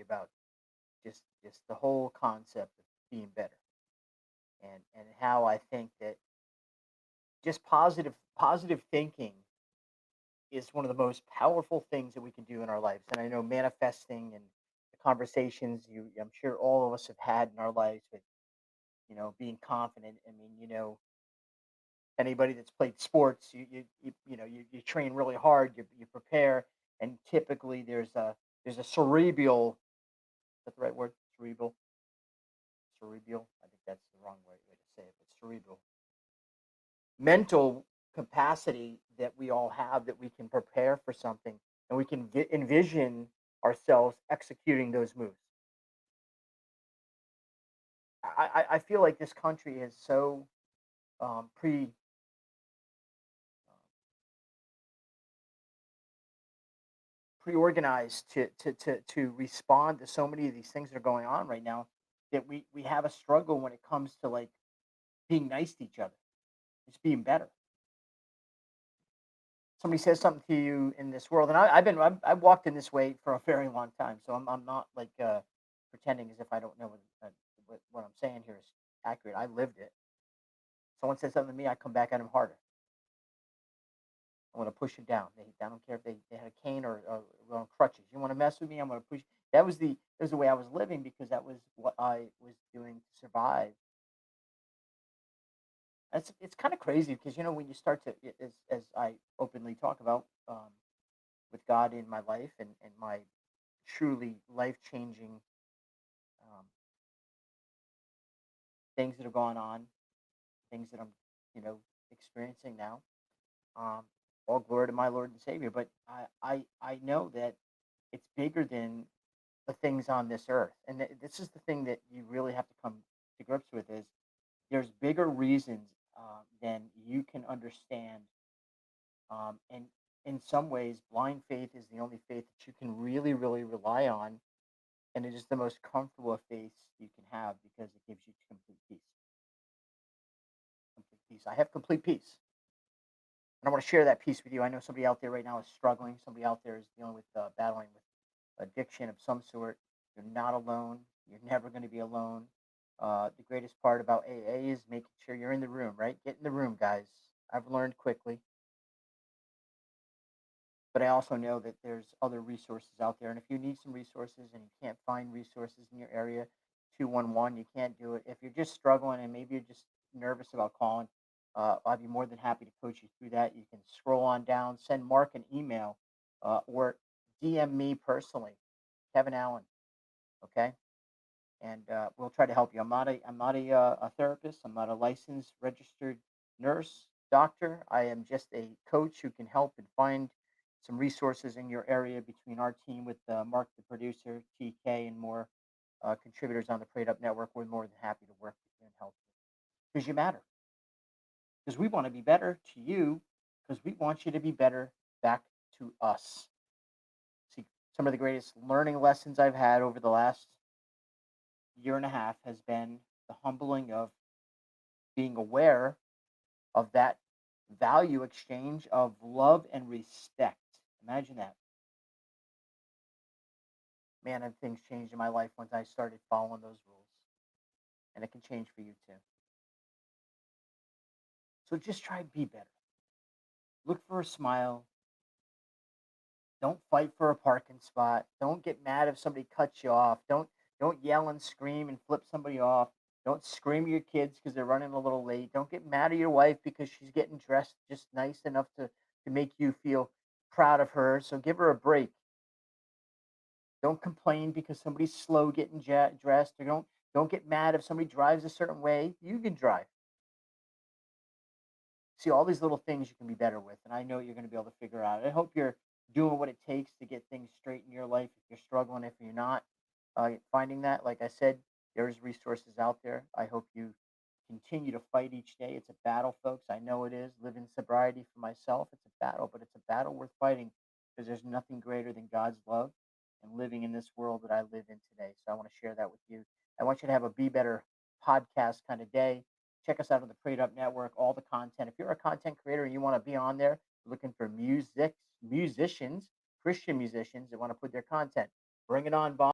about just the whole concept of being better, and how I think that just positive thinking is one of the most powerful things that we can do in our lives. And I know manifesting and the conversations I'm sure all of us have had in our lives with being confident. I mean, anybody that's played sports, you train really hard, you prepare, and typically there's a cerebral. Is that the right word? Cerebral. I think that's the wrong way to say it, but cerebral mental capacity that we all have, that we can prepare for something and we can envision ourselves executing those moves. I feel like this country is so pre pre-organized to respond to so many of these things that are going on right now, that we have a struggle when it comes to like being nice to each other, just being better. Somebody says something to you in this world, and I've walked in this way for a very long time, so I'm not like pretending as if I don't know what I'm saying here is accurate. I lived it. Someone says something to me, I come back at him harder. I want to push him down. I don't care if they had a cane or on crutches. You want to mess with me? I'm going to push. That was the way I was living, because that was what I was doing to survive. It's kind of crazy, because when you start to as I openly talk about, with God in my life, and my truly life changing um, things that have gone on, things that I'm experiencing now. Um, all glory to my Lord and Savior. But I know that it's bigger than the things on this earth, and this is the thing that you really have to come to grips with: is there's bigger reasons than you can understand. And in some ways, blind faith is the only faith that you can really, really rely on, and it is the most comfortable of faiths you can have, because it gives you complete peace. Complete peace. I have complete peace, and I want to share that peace with you. I know somebody out there right now is struggling. Somebody out there is dealing with battling with addiction of some sort. You're not alone. You're never going to be alone. The greatest part about AA is making sure you're in the room. Right, get in the room, guys. I've learned quickly. But I also know that there's other resources out there. And if you need some resources and you can't find resources in your area, 211, you can't do it. If you're just struggling and maybe you're just nervous about calling, I'd be more than happy to coach you through that. You can scroll on down, send Mark an email, or DM me personally, Kevin Allen. Okay. And we'll try to help you. I'm not a therapist. I'm not a licensed registered nurse, doctor. I am just a coach who can help and find some resources in your area, between our team with Mark, the producer, TK, and more contributors on the Prayed Up Network. We're more than happy to work with you and help you, because you matter. Because we want to be better to you, because we want you to be better back to us. See, some of the greatest learning lessons I've had over the last year and a half has been the humbling of being aware of that value exchange of love and respect. Imagine that. Man, have things changed in my life once I started following those rules. And it can change for you too. So just try to be better. Look for a smile. Don't fight for a parking spot. Don't get mad if somebody cuts you off. Don't yell and scream and flip somebody off. Don't scream at your kids because they're running a little late. Don't get mad at your wife because she's getting dressed just nice enough to make you feel proud of her. So give her a break. Don't complain because somebody's slow getting dressed, or don't get mad if somebody drives a certain way. You can drive. See, all these little things you can be better with, and I know you're going to be able to figure out. I hope you're doing what it takes to get things straight in your life. If you're struggling, if you're not finding that, like I said, there's resources out there. I hope you continue to fight each day. It's a battle, folks. I know it is. Living sobriety for myself, it's a battle, but it's a battle worth fighting, because there's nothing greater than God's love and living in this world that I live in today. So I want to share that with you. I want you to have a Be Better podcast kind of day. Check us out on the Prayed Up Network, all the content. If you're a content creator and you want to be on there, looking for musicians, Christian musicians that want to put their content, bring it on, Bob.